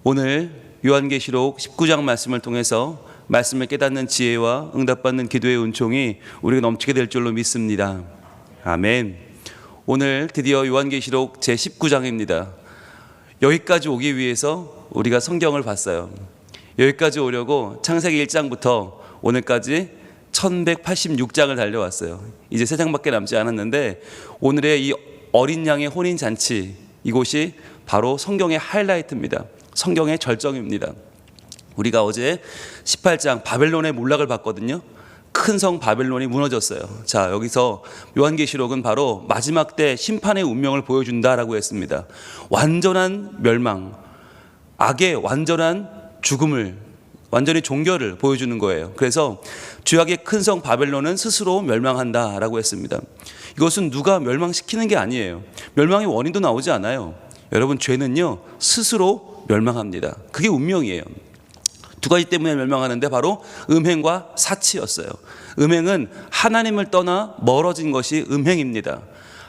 오늘 요한계시록 19장 말씀을 통해서 말씀을 깨닫는 지혜와 응답받는 기도의 은총이 우리가 넘치게 될 줄로 믿습니다. 아멘. 오늘 드디어 요한계시록 제19장입니다. 여기까지 오기 위해서 우리가 성경을 봤어요. 여기까지 오려고 창세기 1장부터 오늘까지 1186장을 달려왔어요. 이제 3장밖에 남지 않았는데 오늘의 이 어린 양의 혼인잔치, 이곳이 바로 성경의 하이라이트입니다. 성경의 절정입니다. 우리가 어제 18장 바벨론의 몰락을 봤거든요. 큰 성 바벨론이 무너졌어요. 자, 여기서 요한계시록은 바로 마지막 때 심판의 운명을 보여준다라고 했습니다. 완전한 멸망, 악의 완전한 죽음을, 완전히 종결을 보여주는 거예요. 그래서 죄악의 큰 성 바벨론은 스스로 멸망한다라고 했습니다. 이것은 누가 멸망시키는 게 아니에요. 멸망의 원인도 나오지 않아요. 여러분, 죄는요 스스로 멸망합니다. 그게 운명이에요. 두 가지 때문에 멸망하는데 바로 음행과 사치였어요. 음행은 하나님을 떠나 멀어진 것이 음행입니다.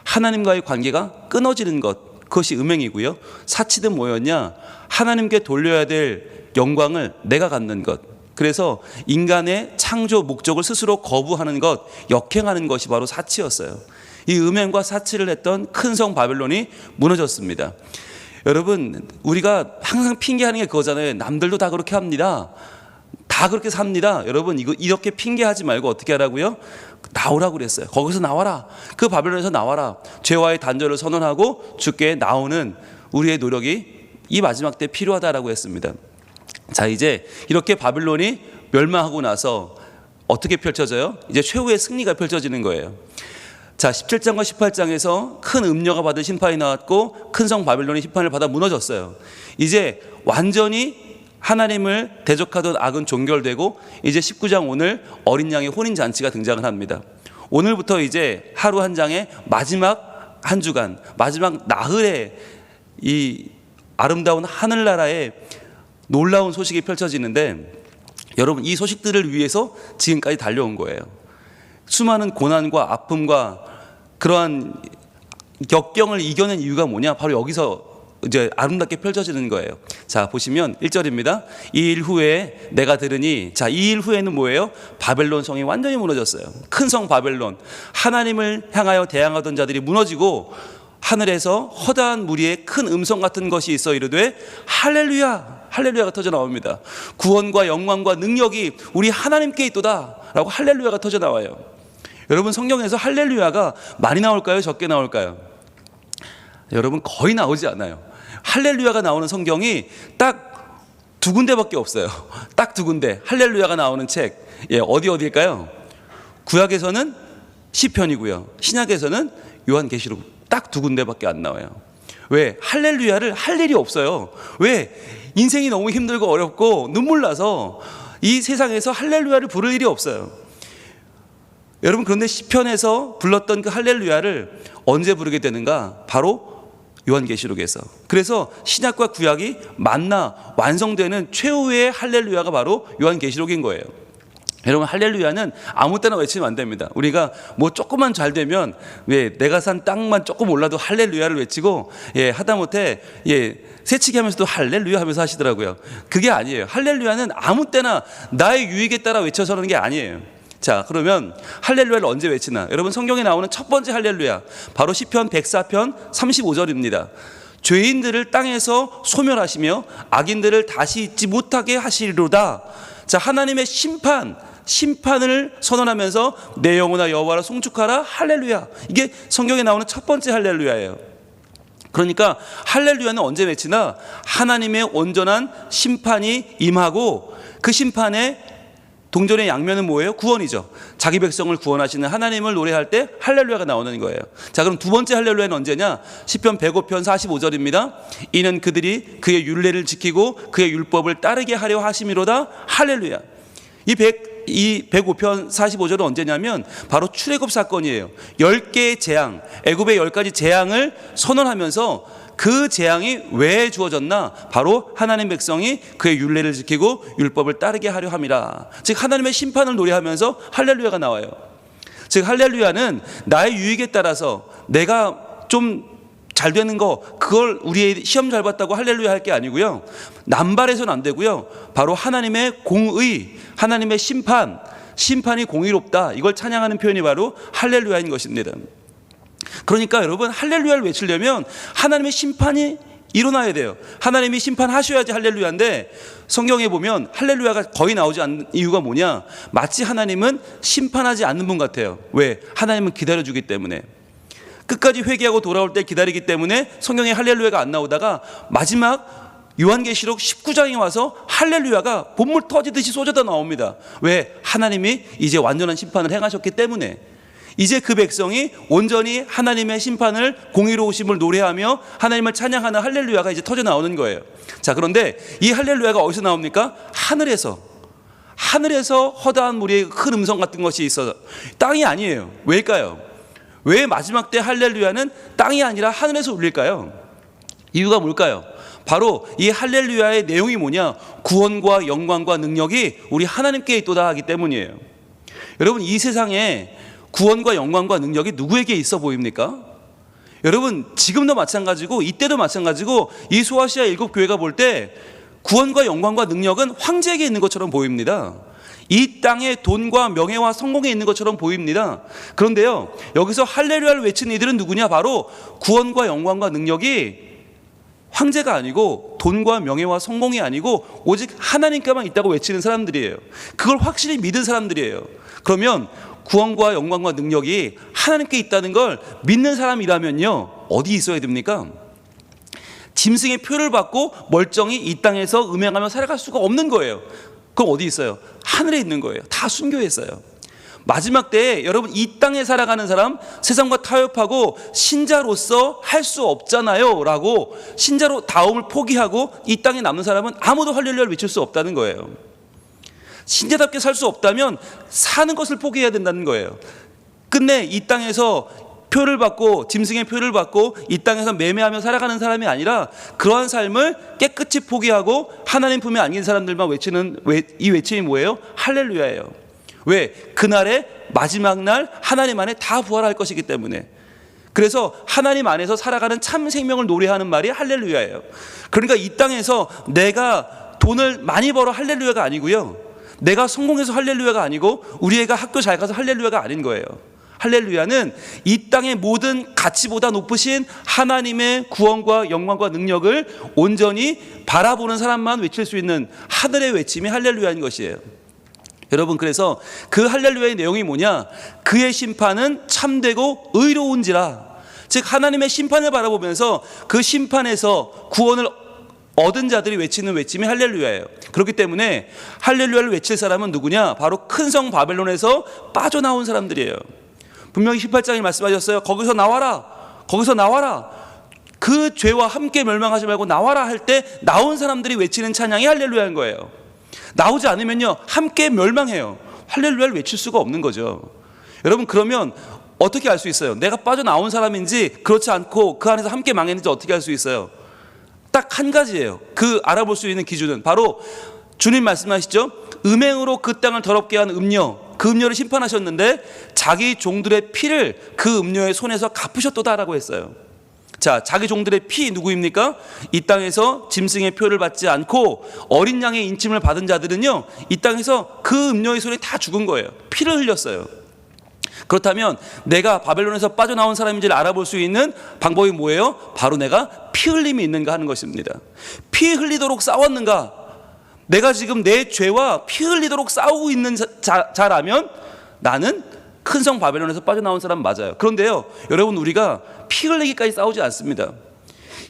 하나님과의 관계가 끊어지는 것, 그것이 음행이고요. 사치는 뭐였냐? 하나님께 돌려야 될 영광을 내가 갖는 것. 그래서 인간의 창조 목적을 스스로 거부하는 것, 역행하는 것이 바로 사치였어요. 이 음행과 사치를 했던 큰 성 바벨론이 무너졌습니다. 여러분, 우리가 항상 핑계하는 게 그거잖아요. 남들도 다 그렇게 합니다. 다 그렇게 삽니다. 여러분, 이렇게 핑계하지 말고 어떻게 하라고요? 나오라고 그랬어요. 거기서 나와라. 그 바벨론에서 나와라. 죄와의 단절을 선언하고 주께 나오는 우리의 노력이 이 마지막 때 필요하다라고 했습니다. 자, 이제 이렇게 바벨론이 멸망하고 나서 어떻게 펼쳐져요? 이제 최후의 승리가 펼쳐지는 거예요. 자, 17장과 18장에서 큰 음녀가 받은 심판이 나왔고 큰 성 바벨론이 심판을 받아 무너졌어요. 이제 완전히 하나님을 대적하던 악은 종결되고 이제 19장 오늘 어린 양의 혼인잔치가 등장을 합니다. 오늘부터 이제 하루 한 장의 마지막 한 주간, 마지막 나흘의 이 아름다운 하늘나라의 놀라운 소식이 펼쳐지는데, 여러분, 이 소식들을 위해서 지금까지 달려온 거예요. 수많은 고난과 아픔과 그러한 역경을 이겨낸 이유가 뭐냐? 바로 여기서 이제 아름답게 펼쳐지는 거예요. 자, 보시면 1절입니다. 이 일 후에 내가 들으니, 자, 이 일 후에는 뭐예요? 바벨론 성이 완전히 무너졌어요. 큰 성 바벨론, 하나님을 향하여 대항하던 자들이 무너지고 하늘에서 허다한 무리의 큰 음성 같은 것이 있어 이르되 할렐루야, 할렐루야가 터져 나옵니다. 구원과 영광과 능력이 우리 하나님께 있도다 라고 할렐루야가 터져 나와요. 여러분, 성경에서 할렐루야가 많이 나올까요? 적게 나올까요? 여러분, 거의 나오지 않아요. 할렐루야가 나오는 성경이 딱 두 군데밖에 없어요. 딱 두 군데 할렐루야가 나오는 책, 어디일까요? 구약에서는 시편이고요, 신약에서는 요한계시록, 딱 두 군데밖에 안 나와요. 왜? 할렐루야를 할 일이 없어요. 왜? 인생이 너무 힘들고 어렵고 눈물 나서 이 세상에서 할렐루야를 부를 일이 없어요. 여러분, 그런데 시편에서 불렀던 그 할렐루야를 언제 부르게 되는가? 바로 요한계시록에서. 그래서 신약과 구약이 만나 완성되는 최후의 할렐루야가 바로 요한계시록인 거예요. 여러분, 할렐루야는 아무 때나 외치면 안 됩니다. 우리가 뭐 조금만 잘 되면, 왜 내가 산 땅만 조금 올라도 할렐루야를 외치고, 하다못해 새치기 하면서도 할렐루야 하면서 하시더라고요. 그게 아니에요. 할렐루야는 아무 때나 나의 유익에 따라 외쳐서 하는 게 아니에요. 자, 그러면 할렐루야를 언제 외치나? 여러분, 성경에 나오는 첫 번째 할렐루야, 바로 시편 104편 35절입니다. 죄인들을 땅에서 소멸하시며 악인들을 다시 있지 못하게 하시리로다. 자, 하나님의 심판을 선언하면서 내 영혼아 여호와를 송축하라, 할렐루야. 이게 성경에 나오는 첫 번째 할렐루야예요. 그러니까 할렐루야는 언제 외치나? 하나님의 온전한 심판이 임하고, 그 심판의 동전의 양면은 뭐예요? 구원이죠. 자기 백성을 구원하시는 하나님을 노래할 때 할렐루야가 나오는 거예요. 자, 그럼 두 번째 할렐루야는 언제냐? 시편 105편 45절입니다. 이는 그들이 그의 율례를 지키고 그의 율법을 따르게 하려 하심이로다, 할렐루야. 이 105편 45절은 언제냐면 바로 출애굽 사건이에요. 10개의 재앙, 애굽의 10가지 재앙을 선언하면서 그 재앙이 왜 주어졌나? 바로 하나님 백성이 그의 율례를 지키고 율법을 따르게 하려 함이라. 즉, 하나님의 심판을 노래하면서 할렐루야가 나와요. 즉, 할렐루야는 나의 유익에 따라서 내가 좀 잘 되는 거, 그걸 우리의 시험 잘 봤다고 할렐루야 할 게 아니고요. 남발해서는 안 되고요. 바로 하나님의 공의, 하나님의 심판이 공의롭다, 이걸 찬양하는 표현이 바로 할렐루야인 것입니다. 그러니까 여러분, 할렐루야를 외치려면 하나님의 심판이 일어나야 돼요. 하나님이 심판하셔야지 할렐루야인데, 성경에 보면 할렐루야가 거의 나오지 않는 이유가 뭐냐, 마치 하나님은 심판하지 않는 분 같아요. 왜? 하나님은 기다려주기 때문에, 끝까지 회개하고 돌아올 때 기다리기 때문에 성경에 할렐루야가 안 나오다가 마지막 요한계시록 19장에 와서 할렐루야가 본물 터지듯이 쏟아져 나옵니다. 왜? 하나님이 이제 완전한 심판을 행하셨기 때문에, 이제 그 백성이 온전히 하나님의 심판을, 공의로우심을 노래하며 하나님을 찬양하는 할렐루야가 이제 터져 나오는 거예요. 자, 그런데 이 할렐루야가 어디서 나옵니까? 하늘에서 허다한 무리의 큰 음성 같은 것이 있어서, 땅이 아니에요. 왜일까요? 왜 마지막 때 할렐루야는 땅이 아니라 하늘에서 울릴까요? 이유가 뭘까요? 바로 이 할렐루야의 내용이 뭐냐, 구원과 영광과 능력이 우리 하나님께 있도다 하기 때문이에요. 여러분, 이 세상에 구원과 영광과 능력이 누구에게 있어 보입니까? 여러분, 지금도 마찬가지고 이때도 마찬가지고 이 소아시아 7교회가 볼 때 구원과 영광과 능력은 황제에게 있는 것처럼 보입니다. 이 땅에 돈과 명예와 성공에 있는 것처럼 보입니다. 그런데요, 여기서 할렐루야를 외치는 이들은 누구냐? 바로 구원과 영광과 능력이 황제가 아니고 돈과 명예와 성공이 아니고 오직 하나님께만 있다고 외치는 사람들이에요. 그걸 확실히 믿은 사람들이에요. 그러면 구원과 영광과 능력이 하나님께 있다는 걸 믿는 사람이라면요, 어디 있어야 됩니까? 짐승의 표를 받고 멀쩡히 이 땅에서 음행하며 살아갈 수가 없는 거예요. 그럼 어디 있어요? 하늘에 있는 거예요. 다 순교했어요. 마지막 때에 여러분, 이 땅에 살아가는 사람, 세상과 타협하고 신자로서 할 수 없잖아요 라고 신자로 다움을 포기하고 이 땅에 남는 사람은 아무도 할렐루야를 외칠 수 없다는 거예요. 신자답게 살 수 없다면 사는 것을 포기해야 된다는 거예요. 끝내 이 땅에서 표를 받고, 짐승의 표를 받고 이 땅에서 매매하며 살아가는 사람이 아니라 그러한 삶을 깨끗이 포기하고 하나님 품에 안긴 사람들만 외치는 이 외침이 뭐예요? 할렐루야예요. 왜? 그날의 마지막 날 하나님 안에 다 부활할 것이기 때문에. 그래서 하나님 안에서 살아가는 참 생명을 노래하는 말이 할렐루야예요. 그러니까 이 땅에서 내가 돈을 많이 벌어 할렐루야가 아니고요, 내가 성공해서 할렐루야가 아니고, 우리 애가 학교 잘 가서 할렐루야가 아닌 거예요. 할렐루야는 이 땅의 모든 가치보다 높으신 하나님의 구원과 영광과 능력을 온전히 바라보는 사람만 외칠 수 있는 하늘의 외침이 할렐루야인 것이에요. 여러분, 그래서 그 할렐루야의 내용이 뭐냐, 그의 심판은 참되고 의로운지라. 즉 하나님의 심판을 바라보면서 그 심판에서 구원을 얻은 자들이 외치는 외침이 할렐루야예요. 그렇기 때문에 할렐루야를 외칠 사람은 누구냐? 바로 큰 성 바벨론에서 빠져나온 사람들이에요. 분명히 18장에 말씀하셨어요. 거기서 나와라, 거기서 나와라. 그 죄와 함께 멸망하지 말고 나와라 할 때 나온 사람들이 외치는 찬양이 할렐루야인 거예요. 나오지 않으면요, 함께 멸망해요. 할렐루야를 외칠 수가 없는 거죠. 여러분, 그러면 어떻게 알 수 있어요? 내가 빠져나온 사람인지 그렇지 않고 그 안에서 함께 망했는지 어떻게 알 수 있어요? 딱 한 가지예요. 그 알아볼 수 있는 기준은 바로 주님 말씀하시죠. 음행으로 그 땅을 더럽게 한 음녀, 그 음녀를 심판하셨는데 자기 종들의 피를 그 음녀의 손에서 갚으셨도다라고 했어요. 자, 자기 종들의 피 누구입니까? 이 땅에서 짐승의 표를 받지 않고 어린 양의 인침을 받은 자들은요, 이 땅에서 그 음녀의 손에 다 죽은 거예요. 피를 흘렸어요. 그렇다면 내가 바벨론에서 빠져나온 사람인지를 알아볼 수 있는 방법이 뭐예요? 바로 내가 피 흘림이 있는가 하는 것입니다. 피 흘리도록 싸웠는가? 내가 지금 내 죄와 피 흘리도록 싸우고 있는 자라면 나는 큰 성 바벨론에서 빠져나온 사람 맞아요. 그런데요, 여러분, 우리가 피 흘리기까지 싸우지 않습니다.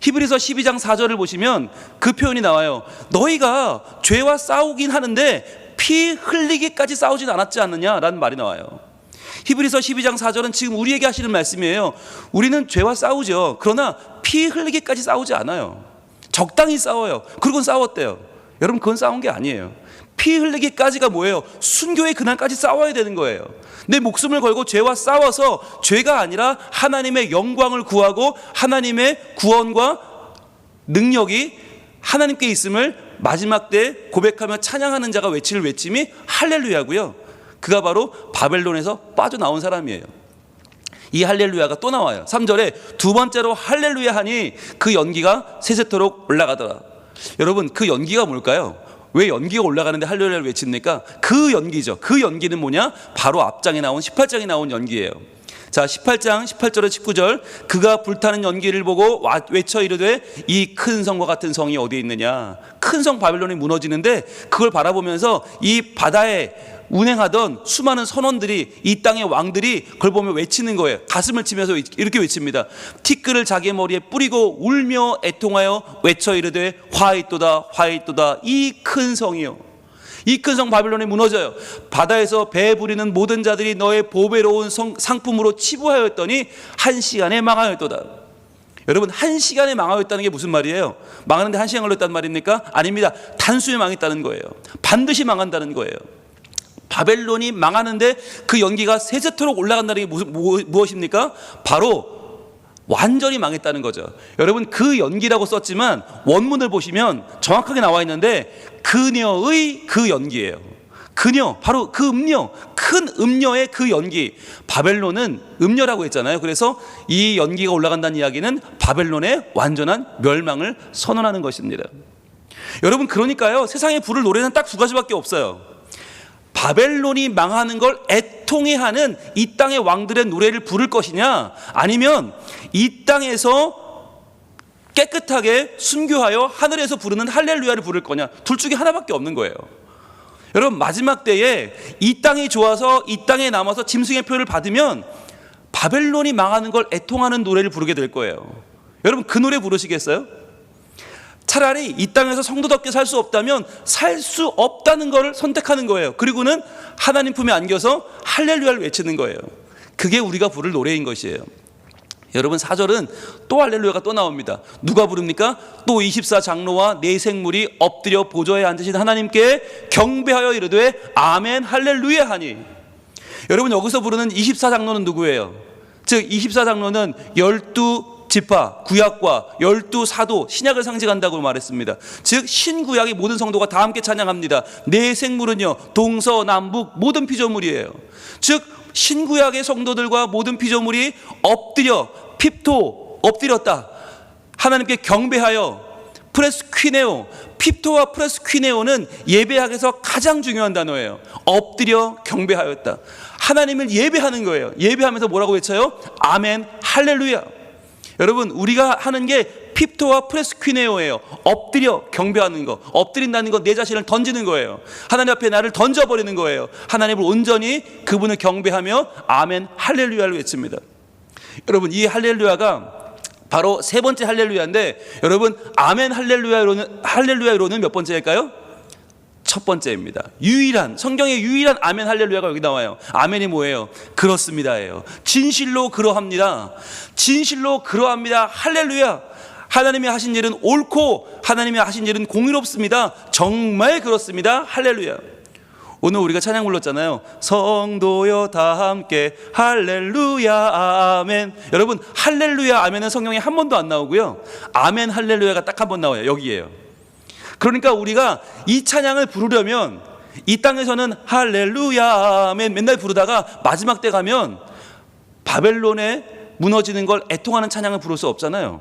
히브리서 12장 4절을 보시면 그 표현이 나와요. 너희가 죄와 싸우긴 하는데 피 흘리기까지 싸우진 않았지 않느냐라는 말이 나와요. 히브리서 12장 4절은 지금 우리에게 하시는 말씀이에요. 우리는 죄와 싸우죠. 그러나 피 흘리기까지 싸우지 않아요. 적당히 싸워요. 그리고 싸웠대요. 여러분, 그건 싸운 게 아니에요. 피 흘리기까지가 뭐예요? 순교의 그날까지 싸워야 되는 거예요. 내 목숨을 걸고 죄와 싸워서 죄가 아니라 하나님의 영광을 구하고 하나님의 구원과 능력이 하나님께 있음을 마지막 때 고백하며 찬양하는 자가 외칠 외침이 할렐루야고요. 그가 바로 바벨론에서 빠져나온 사람이에요. 이 할렐루야가 또 나와요. 3절에 두 번째로 할렐루야 하니 그 연기가 세세토록 올라가더라. 여러분, 그 연기가 뭘까요? 왜 연기가 올라가는데 할렐루야를 외칩니까? 그 연기죠. 그 연기는 뭐냐? 바로 앞장에 나온 18장에 나온 연기예요. 자, 18장 18절에 19절, 그가 불타는 연기를 보고 외쳐 이르되 이 큰 성과 같은 성이 어디에 있느냐? 큰 성 바벨론이 무너지는데 그걸 바라보면서 이 바다에 운행하던 수많은 선원들이, 이 땅의 왕들이 그걸 보며 외치는 거예요. 가슴을 치면서 이렇게 외칩니다. 티끌을 자기 머리에 뿌리고 울며 애통하여 외쳐 이르되 화있도다 화있도다 이 큰 성이요, 이 큰 성 바벨론이 무너져요. 바다에서 배 부리는 모든 자들이 너의 보배로운 상품으로 치부하였더니 한 시간에 망하였도다. 여러분, 한 시간에 망하였다는 게 무슨 말이에요? 망하는데 한 시간 걸렸단 말입니까? 아닙니다. 단숨에 망했다는 거예요. 반드시 망한다는 거예요. 바벨론이 망하는데 그 연기가 세세토록 올라간다는 게 무엇입니까? 바로 완전히 망했다는 거죠. 여러분, 그 연기라고 썼지만 원문을 보시면 정확하게 나와 있는데 그녀의 그 연기예요. 그녀, 바로 그 음녀, 큰 음녀의 그 연기. 바벨론은 음녀라고 했잖아요. 그래서 이 연기가 올라간다는 이야기는 바벨론의 완전한 멸망을 선언하는 것입니다. 여러분, 그러니까요, 세상의 불을 노래는 딱 두 가지밖에 없어요. 바벨론이 망하는 걸 애통해하는 이 땅의 왕들의 노래를 부를 것이냐, 아니면 이 땅에서 깨끗하게 순교하여 하늘에서 부르는 할렐루야를 부를 거냐, 둘 중에 하나밖에 없는 거예요. 여러분, 마지막 때에 이 땅이 좋아서 이 땅에 남아서 짐승의 표를 받으면 바벨론이 망하는 걸 애통하는 노래를 부르게 될 거예요. 여러분, 그 노래 부르시겠어요? 차라리 이 땅에서 성도답게 살 수 없다면 살 수 없다는 걸 선택하는 거예요. 그리고는 하나님 품에 안겨서 할렐루야를 외치는 거예요. 그게 우리가 부를 노래인 것이에요. 여러분, 4절은 또 할렐루야가 또 나옵니다. 누가 부릅니까? 또 24장로와 네 생물이 엎드려 보좌에 앉으신 하나님께 경배하여 이르되 아멘 할렐루야 하니. 여러분, 여기서 부르는 24장로는 누구예요? 즉 24장로는 12지파, 구약과 12사도, 신약을 상징한다고 말했습니다. 즉 신구약의 모든 성도가 다 함께 찬양합니다. 네 생물은요, 동서남북 모든 피조물이에요. 즉 신구약의 성도들과 모든 피조물이 엎드려, 핍토, 엎드렸다, 하나님께 경배하여, 프레스퀴네오, 핍토와 프레스퀴네오는 예배학에서 가장 중요한 단어예요. 엎드려 경배하였다. 하나님을 예배하는 거예요. 예배하면서 뭐라고 외쳐요? 아멘 할렐루야. 여러분, 우리가 하는 게 핍토와 프레스퀴네오예요. 엎드려 경배하는 거. 엎드린다는 거, 내 자신을 던지는 거예요. 하나님 앞에 나를 던져버리는 거예요. 하나님을 온전히 그분을 경배하며 아멘 할렐루야를 외칩니다. 여러분, 이 할렐루야가 바로 세 번째 할렐루야인데, 여러분, 아멘 할렐루야로는 몇 번째일까요? 첫 번째입니다. 유일한, 성경의 유일한 아멘 할렐루야가 여기 나와요. 아멘이 뭐예요? 그렇습니다예요. 진실로 그러합니다. 진실로 그러합니다. 할렐루야. 하나님이 하신 일은 옳고 하나님이 하신 일은 공의롭습니다. 정말 그렇습니다. 할렐루야. 오늘 우리가 찬양 불렀잖아요. 성도여 다 함께 할렐루야 아멘. 여러분, 할렐루야 아멘은 성경에 한 번도 안 나오고요, 아멘 할렐루야가 딱 한 번 나와요. 여기에요. 그러니까 우리가 이 찬양을 부르려면 이 땅에서는 할렐루야 아멘 맨날 부르다가 마지막 때 가면 바벨론에 무너지는 걸 애통하는 찬양을 부를 수 없잖아요.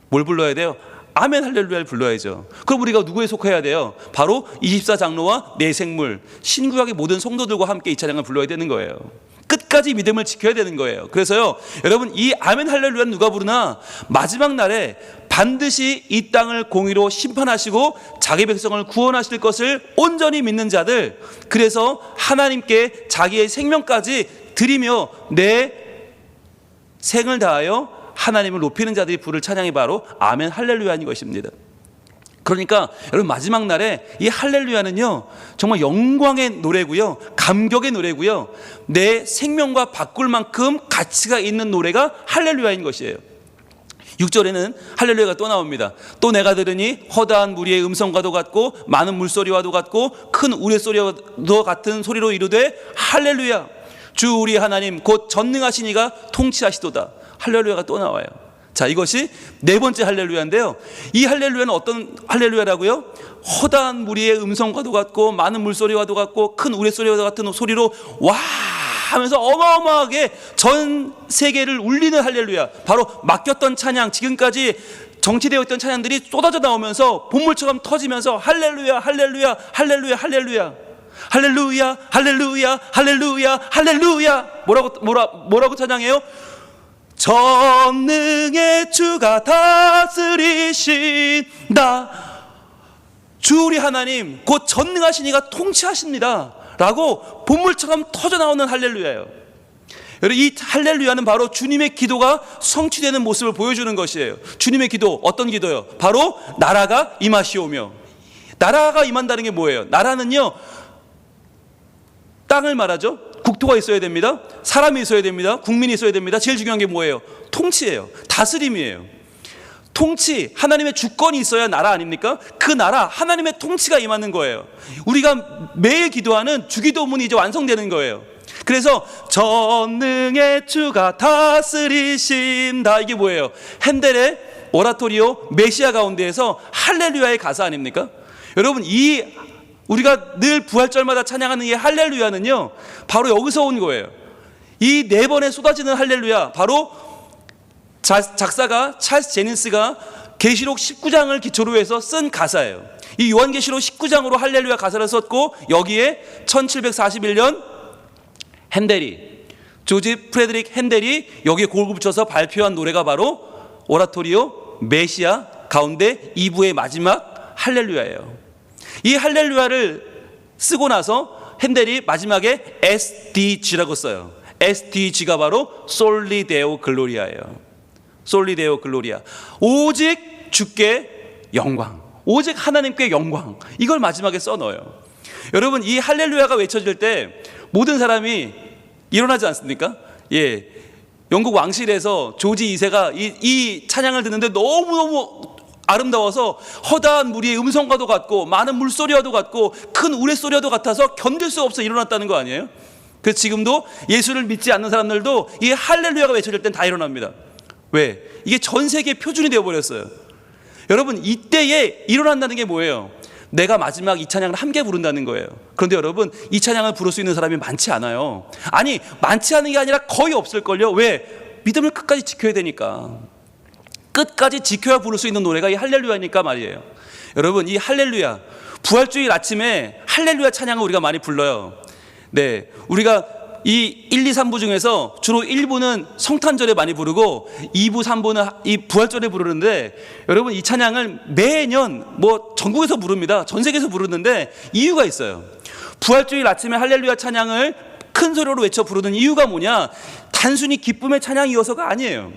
뭘 불러야 돼요? 아멘 할렐루야를 불러야죠. 그럼 우리가 누구에 속해야 돼요? 바로 24장로와 네 생물, 신구약의 모든 성도들과 함께 이 찬양을 불러야 되는 거예요. 끝까지 믿음을 지켜야 되는 거예요. 그래서요, 여러분, 이 아멘 할렐루야는 누가 부르나? 마지막 날에 반드시 이 땅을 공의로 심판하시고 자기 백성을 구원하실 것을 온전히 믿는 자들, 그래서 하나님께 자기의 생명까지 드리며 내 생을 다하여 하나님을 높이는 자들이 부를 찬양이 바로 아멘 할렐루야인 것입니다. 그러니까 여러분, 마지막 날에 이 할렐루야는요, 정말 영광의 노래고요, 감격의 노래고요, 내 생명과 바꿀 만큼 가치가 있는 노래가 할렐루야인 것이에요. 6절에는 할렐루야가 또 나옵니다. 또 내가 들으니 허다한 무리의 음성과도 같고 많은 물소리와도 같고 큰 우레소리와도 같은 소리로 이르되 할렐루야. 주 우리 하나님 곧 전능하신 이가 통치하시도다. 할렐루야가 또 나와요. 자, 이것이 네 번째 할렐루야인데요, 이 할렐루야는 어떤 할렐루야라고요? 허다한 무리의 음성과도 같고 많은 물소리와도 같고 큰 우레소리와도 같은 소리로 와 하면서 어마어마하게 전 세계를 울리는 할렐루야, 바로 맡겼던 찬양, 지금까지 정치되어 있던 찬양들이 쏟아져 나오면서 본물처럼 터지면서 할렐루야 할렐루야 할렐루야 할렐루야 할렐루야 할렐루야 할렐루야 할렐루야, 뭐라고 찬양해요? 전능의 주가 다스리신다. 주 우리 하나님 곧 전능하신 이가 통치하십니다 라고 본물처럼 터져 나오는 할렐루야예요. 여러분, 이 할렐루야는 바로 주님의 기도가 성취되는 모습을 보여주는 것이에요. 주님의 기도, 어떤 기도요? 바로 나라가 임하시오며. 나라가 임한다는 게 뭐예요? 나라는요, 땅을 말하죠. 국토가 있어야 됩니다. 사람이 있어야 됩니다. 국민이 있어야 됩니다. 제일 중요한 게 뭐예요? 통치예요. 다스림이에요. 통치, 하나님의 주권이 있어야 나라 아닙니까? 그 나라, 하나님의 통치가 임하는 거예요. 우리가 매일 기도하는 주기도문이 이제 완성되는 거예요. 그래서 전능의 주가 다스리신다, 이게 뭐예요? 핸델의 오라토리오 메시아 가운데에서 할렐루야의 가사 아닙니까? 여러분, 우리가 늘 부활절마다 찬양하는 이 할렐루야는요, 바로 여기서 온 거예요. 이 네 번에 쏟아지는 할렐루야, 바로 작사가 찰스 제닌스가 계시록 19장을 기초로 해서 쓴 가사예요. 이 요한계시록 19장으로 할렐루야 가사를 썼고, 여기에 1741년 조지 프레드릭 핸델이 여기에 곡을 붙여서 발표한 노래가 바로 오라토리오 메시아 가운데 2부의 마지막 할렐루야예요. 이 할렐루야를 쓰고 나서 핸델이 마지막에 SDG라고 써요. SDG가 바로 솔리 데오 글로리아예요. 솔리 데오 글로리아, 오직 주께 영광, 오직 하나님께 영광, 이걸 마지막에 써넣어요. 여러분, 이 할렐루야가 외쳐질 때 모든 사람이 일어나지 않습니까? 예, 영국 왕실에서 조지 2세가 이 찬양을 듣는데 너무너무 아름다워서 허다한 무리의 음성과도 같고 많은 물소리와도 같고 큰 우레소리와도 같아서 견딜 수 없어 일어났다는 거 아니에요? 그래서 지금도 예수를 믿지 않는 사람들도 이 할렐루야가 외쳐질 땐 다 일어납니다. 왜? 이게 전 세계 표준이 되어버렸어요. 여러분, 이때에 일어난다는 게 뭐예요? 내가 마지막 이 찬양을 함께 부른다는 거예요. 그런데 여러분, 이 찬양을 부를 수 있는 사람이 많지 않아요. 아니, 많지 않은 게 아니라 거의 없을걸요. 왜? 믿음을 끝까지 지켜야 되니까. 끝까지 지켜야 부를 수 있는 노래가 이 할렐루야니까 말이에요. 여러분, 이 할렐루야, 부활주일 아침에 할렐루야 찬양을 우리가 많이 불러요. 네, 우리가 이 1, 2, 3부 중에서 주로 1부는 성탄절에 많이 부르고 2부, 3부는 이 부활절에 부르는데, 여러분, 이 찬양을 매년 전국에서 부릅니다. 전 세계에서 부르는데 이유가 있어요. 부활주일 아침에 할렐루야 찬양을 큰 소리로 외쳐 부르는 이유가 뭐냐? 단순히 기쁨의 찬양이어서가 아니에요.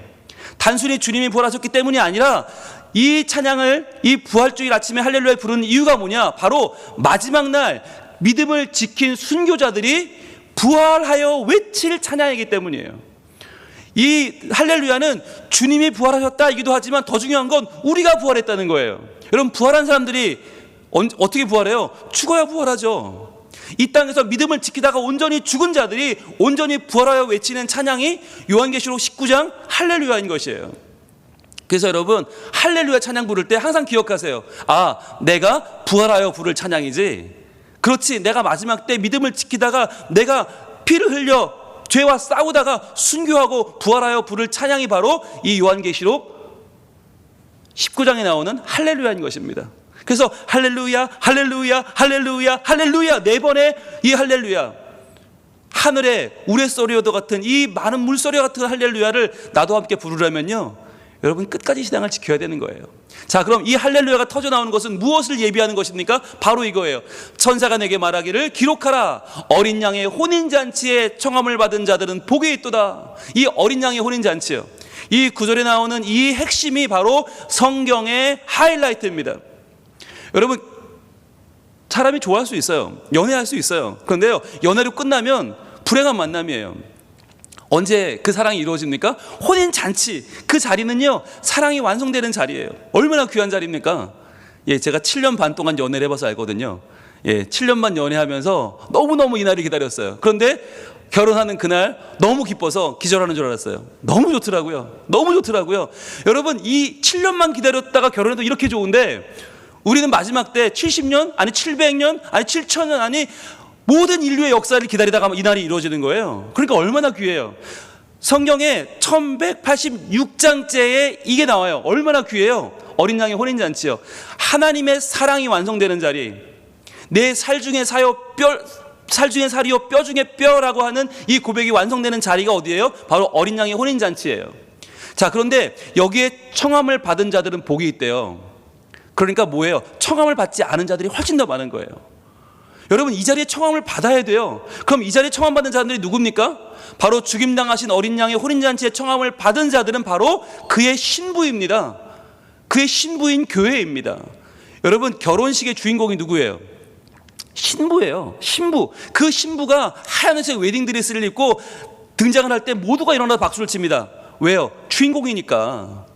단순히 주님이 부활하셨기 때문이 아니라 이 찬양을 이 부활주일 아침에 할렐루야 부르는 이유가 뭐냐? 바로 마지막 날 믿음을 지킨 순교자들이 부활하여 외칠 찬양이기 때문이에요. 이 할렐루야는 주님이 부활하셨다이기도 하지만 더 중요한 건 우리가 부활했다는 거예요. 여러분, 부활한 사람들이 어떻게 부활해요? 죽어야 부활하죠. 이 땅에서 믿음을 지키다가 온전히 죽은 자들이 온전히 부활하여 외치는 찬양이 요한계시록 19장 할렐루야인 것이에요. 그래서 여러분, 할렐루야 찬양 부를 때 항상 기억하세요. 아, 내가 부활하여 부를 찬양이지, 그렇지, 내가 마지막 때 믿음을 지키다가 내가 피를 흘려 죄와 싸우다가 순교하고 부활하여 부를 찬양이 바로 이 요한계시록 19장에 나오는 할렐루야인 것입니다. 그래서 할렐루야 할렐루야 할렐루야 할렐루야, 네 번의 이 할렐루야, 하늘의 우레소리와도 같은 이 많은 물소리와 같은 할렐루야를 나도 함께 부르려면요, 여러분, 끝까지 신앙을 지켜야 되는 거예요. 자, 그럼 이 할렐루야가 터져 나오는 것은 무엇을 예비하는 것입니까? 바로 이거예요. 천사가 내게 말하기를 기록하라, 어린 양의 혼인잔치에 청함을 받은 자들은 복이 있도다. 이 어린 양의 혼인잔치요, 이 구절에 나오는 이 핵심이 바로 성경의 하이라이트입니다. 여러분, 사람이 좋아할 수 있어요. 연애할 수 있어요. 그런데요, 연애로 끝나면 불행한 만남이에요. 언제 그 사랑이 이루어집니까? 혼인잔치, 그 자리는요, 사랑이 완성되는 자리예요. 얼마나 귀한 자리입니까? 예, 제가 7년 반 동안 연애를 해봐서 알거든요. 예, 7년 반 연애하면서 너무너무 이 날을 기다렸어요. 그런데 결혼하는 그날 너무 기뻐서 기절하는 줄 알았어요. 너무 좋더라고요. 너무 좋더라고요. 여러분, 이 7년만 기다렸다가 결혼해도 이렇게 좋은데, 우리는 마지막 때 70년, 아니 700년, 아니 7,000년, 아니 모든 인류의 역사를 기다리다가 이날이 이루어지는 거예요. 그러니까 얼마나 귀해요. 성경에 1186장째에 이게 나와요. 얼마나 귀해요. 어린 양의 혼인잔치요. 하나님의 사랑이 완성되는 자리, 내 살 중에 살이요 뼈 중에 뼈라고 하는 이 고백이 완성되는 자리가 어디예요? 바로 어린 양의 혼인잔치예요. 자, 그런데 여기에 청함을 받은 자들은 복이 있대요. 그러니까 뭐예요? 청함을 받지 않은 자들이 훨씬 더 많은 거예요. 여러분, 이 자리에 청함을 받아야 돼요. 그럼 이 자리에 청함 받은 자들이 누굽니까? 바로 죽임당하신 어린 양의 혼인잔치에 청함을 받은 자들은 바로 그의 신부입니다. 그의 신부인 교회입니다. 여러분, 결혼식의 주인공이 누구예요? 신부예요. 신부. 그 신부가 하얀색 웨딩드레스를 입고 등장을 할 때 모두가 일어나서 박수를 칩니다. 왜요? 주인공이니까.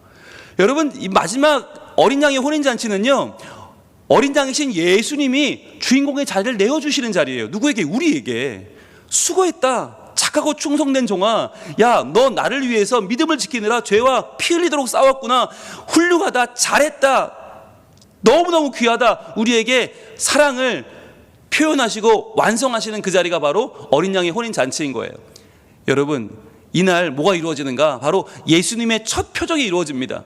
여러분, 이 마지막 어린 양의 혼인잔치는요, 어린 양이신 예수님이 주인공의 자리를 내어주시는 자리예요. 누구에게? 우리에게. 수고했다. 착하고 충성된 종아, 야, 너 나를 위해서 믿음을 지키느라 죄와 피 흘리도록 싸웠구나. 훌륭하다. 잘했다. 너무너무 귀하다. 우리에게 사랑을 표현하시고 완성하시는 그 자리가 바로 어린 양의 혼인잔치인 거예요. 여러분, 이날 뭐가 이루어지는가? 바로 예수님의 첫 표적이 이루어집니다.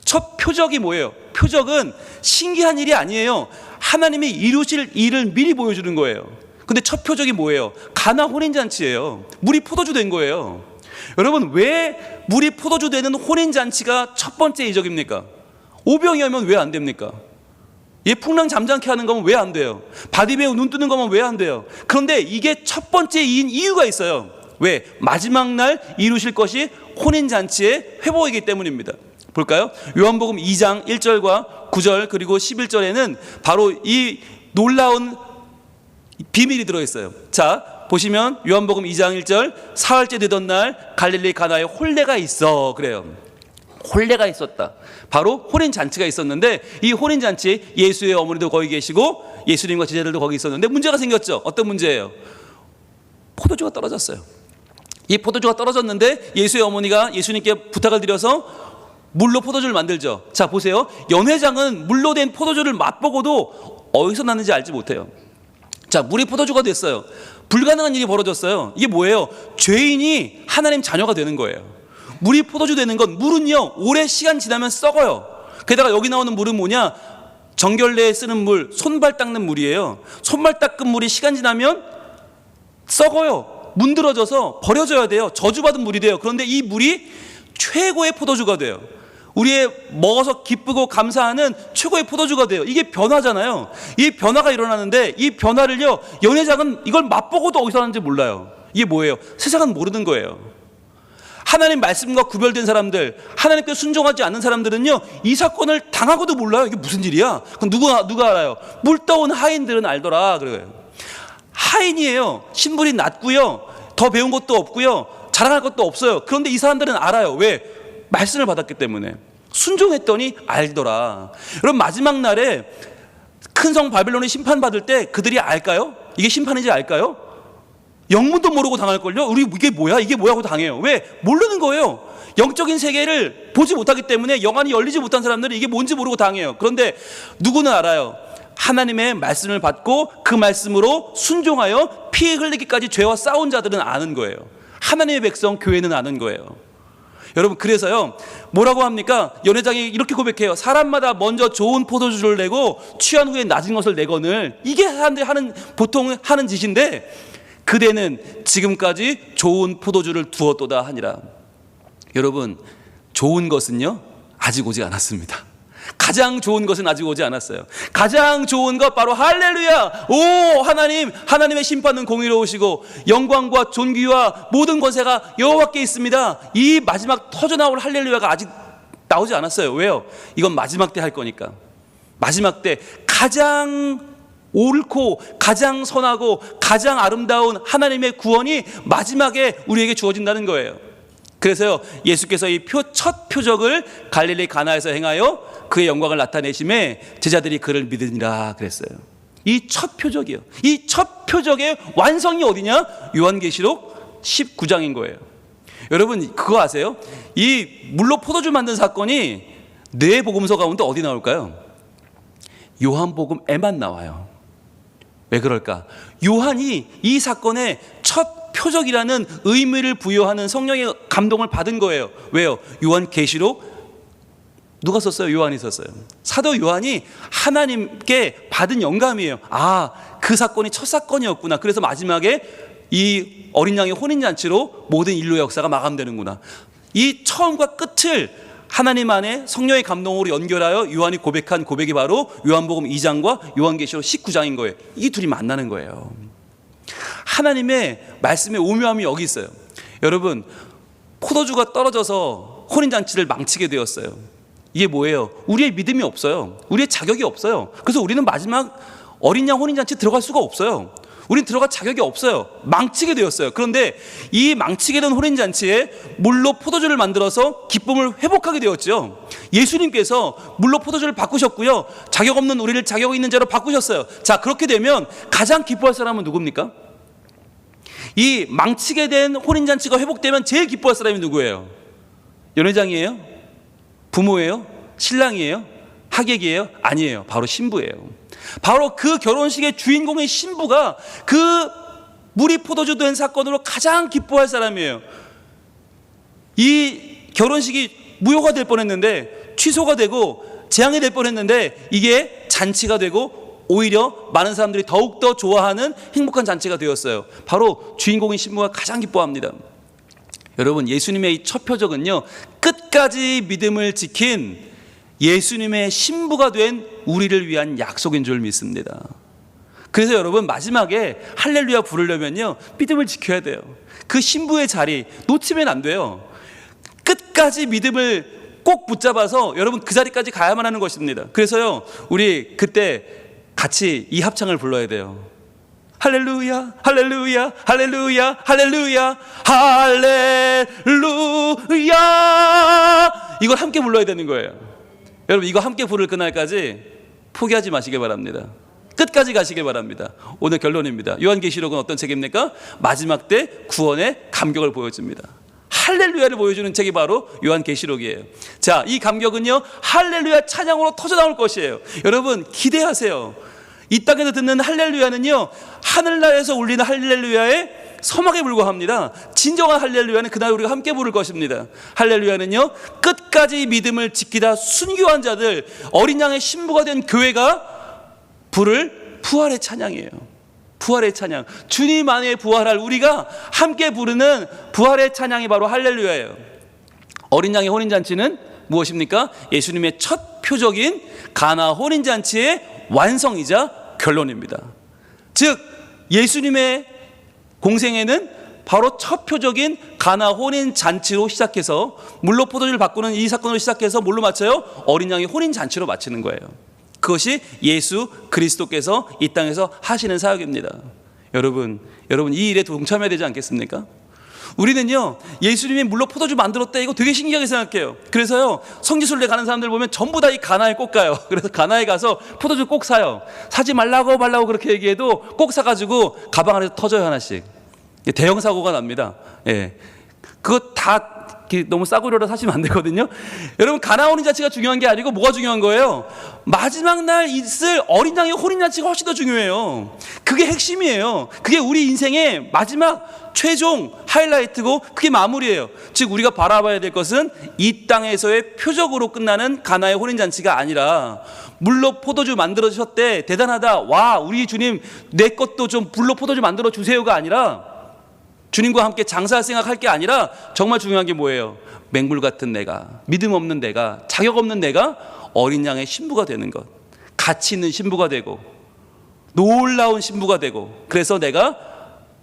첫 표적이 뭐예요? 표적은 신기한 일이 아니에요. 하나님이 이루실 일을 미리 보여주는 거예요. 근데 첫 표적이 뭐예요? 가나 혼인잔치예요. 물이 포도주 된 거예요. 여러분, 왜 물이 포도주 되는 혼인잔치가 첫 번째 이적입니까? 오병이 하면 왜 안 됩니까? 풍랑 잠잠케 하는 거면 왜 안 돼요? 바디메오 눈 뜨는 거면 왜 안 돼요? 그런데 이게 첫 번째 이유가 있어요. 왜? 마지막 날 이루실 것이 혼인잔치의 회복이기 때문입니다. 볼까요? 요한복음 2장 1절과 9절 그리고 11절에는 바로 이 놀라운 비밀이 들어있어요. 자, 보시면 요한복음 2장 1절, 사흘째 되던 날 갈릴리 가나에 혼례가 있어. 그래요. 혼례가 있었다. 바로 혼인잔치가 있었는데, 이 혼인잔치에 예수의 어머니도 거기 계시고 예수님과 제자들도 거기 있었는데 문제가 생겼죠. 어떤 문제예요? 포도주가 떨어졌어요. 이 포도주가 떨어졌는데 예수의 어머니가 예수님께 부탁을 드려서 물로 포도주를 만들죠. 자, 보세요. 연회장은 물로 된 포도주를 맛보고도 어디서 났는지 알지 못해요. 자, 물이 포도주가 됐어요. 불가능한 일이 벌어졌어요. 이게 뭐예요? 죄인이 하나님 자녀가 되는 거예요. 물이 포도주 되는 건, 물은요 오래 시간 지나면 썩어요. 게다가 여기 나오는 물은 뭐냐? 정결례에 쓰는 물, 손발 닦는 물이에요. 손발 닦은 물이 시간 지나면 썩어요. 문드러져서 버려져야 돼요. 저주받은 물이 돼요. 그런데 이 물이 최고의 포도주가 돼요. 우리의 먹어서 기쁘고 감사하는 최고의 포도주가 돼요. 이게 변화잖아요. 이 변화가 일어나는데, 이 변화를요 연회장은 이걸 맛보고도 어디서 하는지 몰라요. 이게 뭐예요? 세상은 모르는 거예요. 하나님 말씀과 구별된 사람들, 하나님께 순종하지 않는 사람들은요 이 사건을 당하고도 몰라요. 이게 무슨 일이야? 그럼 누가 알아요? 물 떠온 하인들은 알더라. 그래요. 하인이에요. 신분이 낮고요, 더 배운 것도 없고요, 자랑할 것도 없어요. 그런데 이 사람들은 알아요. 왜? 말씀을 받았기 때문에. 순종했더니 알더라. 여러분, 마지막 날에 큰 성 바빌론이 심판받을 때 그들이 알까요? 이게 심판인지 알까요? 영문도 모르고 당할걸요? 우리 이게 뭐야? 이게 뭐야? 하고 당해요. 왜? 모르는 거예요. 영적인 세계를 보지 못하기 때문에, 영안이 열리지 못한 사람들은 이게 뭔지 모르고 당해요. 그런데 누구는 알아요. 하나님의 말씀을 받고 그 말씀으로 순종하여 피 흘리기까지 죄와 싸운 자들은 아는 거예요. 하나님의 백성, 교회는 아는 거예요. 여러분, 그래서요 뭐라고 합니까? 연회장이 이렇게 고백해요. 사람마다 먼저 좋은 포도주를 내고 취한 후에 낮은 것을 내거늘. 이게 사람들이 보통 하는 짓인데, 그대는 지금까지 좋은 포도주를 두었도다 하니라. 여러분, 좋은 것은요 아직 오지 않았습니다. 가장 좋은 것은 아직 오지 않았어요. 가장 좋은 것 바로 할렐루야. 오, 하나님의 심판은 공의로우시고 영광과 존귀와 모든 권세가 여호와께 있습니다. 이 마지막 터져나올 할렐루야가 아직 나오지 않았어요. 왜요? 이건 마지막 때 할 거니까. 마지막 때 가장 옳고 가장 선하고 가장 아름다운 하나님의 구원이 마지막에 우리에게 주어진다는 거예요. 그래서요 예수께서 이 첫 표적을 갈릴리 가나에서 행하여 그의 영광을 나타내심에 제자들이 그를 믿으니라 그랬어요. 이 첫 표적이요. 이 첫 표적의 완성이 어디냐? 요한계시록 19장인 거예요. 여러분, 그거 아세요? 이 물로 포도주 만든 사건이 네 복음서 가운데 어디 나올까요? 요한복음에만 나와요. 왜 그럴까? 요한이 이 사건의 첫 표적이라는 의미를 부여하는 성령의 감동을 받은 거예요. 왜요? 요한계시록 누가 썼어요? 요한이 썼어요. 사도 요한이 하나님께 받은 영감이에요. 그 사건이 첫 사건이었구나. 그래서 마지막에 이 어린 양의 혼인잔치로 모든 인류 역사가 마감되는구나. 이 처음과 끝을 하나님 안에 성령의 감동으로 연결하여 요한이 고백한 고백이 바로 요한복음 2장과 요한계시록 19장인 거예요. 이 둘이 만나는 거예요. 하나님의 말씀의 오묘함이 여기 있어요. 여러분, 포도주가 떨어져서 혼인잔치를 망치게 되었어요. 이게 뭐예요? 우리의 믿음이 없어요. 우리의 자격이 없어요. 그래서 우리는 마지막 어린 양 혼인잔치 들어갈 수가 없어요. 우린 들어갈 자격이 없어요. 망치게 되었어요. 그런데 이 망치게 된 혼인잔치에 물로 포도주를 만들어서 기쁨을 회복하게 되었죠. 예수님께서 물로 포도주를 바꾸셨고요, 자격 없는 우리를 자격 있는 자로 바꾸셨어요. 자, 그렇게 되면 가장 기뻐할 사람은 누굽니까? 이 망치게 된 혼인잔치가 회복되면 제일 기뻐할 사람이 누구예요? 연회장이에요? 부모예요? 신랑이에요? 하객이에요? 아니에요. 바로 신부예요. 바로 그 결혼식의 주인공의 신부가 그 물이 포도주 된 사건으로 가장 기뻐할 사람이에요. 이 결혼식이 무효가 될 뻔했는데, 취소가 되고 재앙이 될 뻔했는데, 이게 잔치가 되고 오히려 많은 사람들이 더욱더 좋아하는 행복한 잔치가 되었어요. 바로 주인공인 신부가 가장 기뻐합니다. 여러분, 예수님의 이 첫 표적은요, 끝까지 믿음을 지킨 예수님의 신부가 된 우리를 위한 약속인 줄 믿습니다. 그래서 여러분, 마지막에 할렐루야 부르려면요, 믿음을 지켜야 돼요. 그 신부의 자리 놓치면 안 돼요. 끝까지 믿음을 꼭 붙잡아서 여러분 그 자리까지 가야만 하는 것입니다. 그래서요, 우리 그때 같이 이 합창을 불러야 돼요. 할렐루야, 할렐루야, 할렐루야, 할렐루야, 할렐루야. 이걸 함께 불러야 되는 거예요. 여러분, 이거 함께 부를 그날까지 포기하지 마시길 바랍니다. 끝까지 가시길 바랍니다. 오늘 결론입니다. 요한계시록은 어떤 책입니까? 마지막 때 구원의 감격을 보여줍니다. 할렐루야를 보여주는 책이 바로 요한계시록이에요. 자, 이 감격은요, 할렐루야 찬양으로 터져나올 것이에요. 여러분, 기대하세요. 이 땅에서 듣는 할렐루야는요, 하늘나라에서 울리는 할렐루야의 서막에 불과합니다. 진정한 할렐루야는 그날 우리가 함께 부를 것입니다. 할렐루야는요, 끝까지 믿음을 지키다 순교한 자들, 어린 양의 신부가 된 교회가 부를 부활의 찬양이에요. 부활의 찬양, 주님 안에 부활할 우리가 함께 부르는 부활의 찬양이 바로 할렐루야예요. 어린 양의 혼인잔치는 무엇입니까? 예수님의 첫 표적인 가나 혼인잔치의 완성이자 결론입니다. 즉, 예수님의 공생애는 바로 첫 표적인 가나 혼인 잔치로 시작해서 물로 포도주를 바꾸는 이 사건으로 시작해서 뭘로 마쳐요? 어린 양의 혼인 잔치로 마치는 거예요. 그것이 예수 그리스도께서 이 땅에서 하시는 사역입니다. 여러분 이 일에 동참해야 되지 않겠습니까? 우리는요, 예수님이 물로 포도주 만들었대, 이거 되게 신기하게 생각해요. 그래서요, 성지순례 가는 사람들 보면 전부 다 이 가나에 꼭 가요. 그래서 가나에 가서 포도주 꼭 사요. 사지 말라고 그렇게 얘기해도 꼭 사가지고 가방 안에서 터져요, 하나씩. 대형 사고가 납니다. 예, 그거 다 너무 싸구려로 사시면 안 되거든요. 여러분, 가나 혼인잔치가 중요한 게 아니고 뭐가 중요한 거예요? 마지막 날 있을 어린 양의 혼인잔치가 훨씬 더 중요해요. 그게 핵심이에요. 그게 우리 인생의 마지막 최종 하이라이트고 그게 마무리예요. 즉, 우리가 바라봐야 될 것은 이 땅에서의 표적으로 끝나는 가나의 혼인잔치가 아니라, 물로 포도주 만들어 주셨대, 대단하다, 와 우리 주님 내 것도 좀 물로 포도주 만들어 주세요가 아니라, 주님과 함께 장사할 생각할 게 아니라, 정말 중요한 게 뭐예요? 맹물 같은 내가, 믿음 없는 내가, 자격 없는 내가 어린 양의 신부가 되는 것, 가치 있는 신부가 되고 놀라운 신부가 되고, 그래서 내가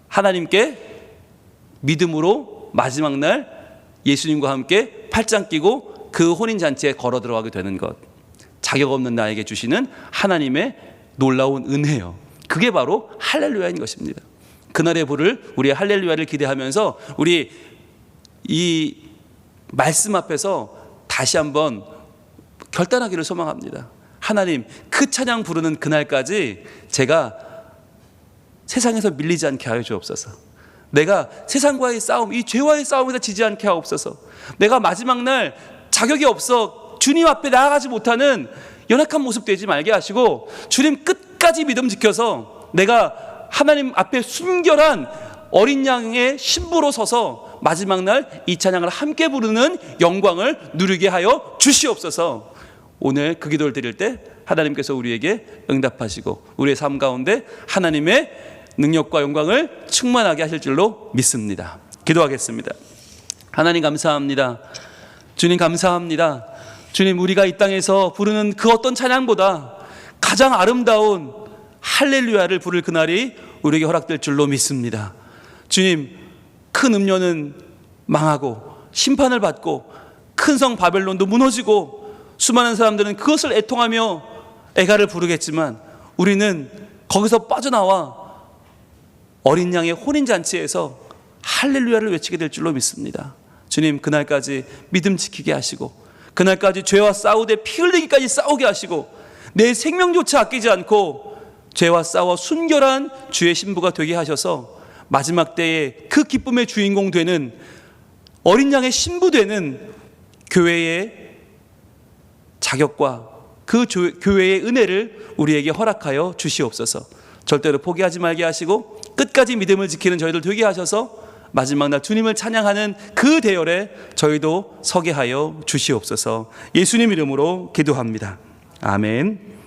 하나님께 믿음으로 마지막 날 예수님과 함께 팔짱 끼고 그 혼인잔치에 걸어 들어가게 되는 것, 자격 없는 나에게 주시는 하나님의 놀라운 은혜요. 그게 바로 할렐루야인 것입니다. 그날의 부를, 우리의 할렐루야를 기대하면서 우리 이 말씀 앞에서 다시 한번 결단하기를 소망합니다. 하나님, 그 찬양 부르는 그날까지 제가 세상에서 밀리지 않게 하여 주옵소서. 내가 세상과의 싸움, 이 죄와의 싸움에서 지지 않게 하옵소서. 내가 마지막 날 자격이 없어 주님 앞에 나아가지 못하는 연약한 모습 되지 말게 하시고, 주님 끝까지 믿음 지켜서 내가 하나님 앞에 순결한 어린 양의 신부로 서서 마지막 날 이 찬양을 함께 부르는 영광을 누리게 하여 주시옵소서. 오늘 그 기도를 드릴 때 하나님께서 우리에게 응답하시고 우리의 삶 가운데 하나님의 능력과 영광을 충만하게 하실 줄로 믿습니다. 기도하겠습니다. 하나님 감사합니다. 주님 감사합니다. 주님, 우리가 이 땅에서 부르는 그 어떤 찬양보다 가장 아름다운 할렐루야를 부를 그날이 우리에게 허락될 줄로 믿습니다. 주님, 큰 음료는 망하고 심판을 받고 큰 성 바벨론도 무너지고 수많은 사람들은 그것을 애통하며 애가를 부르겠지만 우리는 거기서 빠져나와 어린 양의 혼인잔치에서 할렐루야를 외치게 될 줄로 믿습니다. 주님, 그날까지 믿음 지키게 하시고 그날까지 죄와 싸우되 피 흘리기까지 싸우게 하시고 내 생명조차 아끼지 않고 죄와 싸워 순결한 주의 신부가 되게 하셔서 마지막 때에 그 기쁨의 주인공 되는 어린 양의 신부 되는 교회의 자격과 그 교회의 은혜를 우리에게 허락하여 주시옵소서. 절대로 포기하지 말게 하시고 끝까지 믿음을 지키는 저희들 되게 하셔서 마지막 날 주님을 찬양하는 그 대열에 저희도 서게 하여 주시옵소서. 예수님 이름으로 기도합니다. 아멘.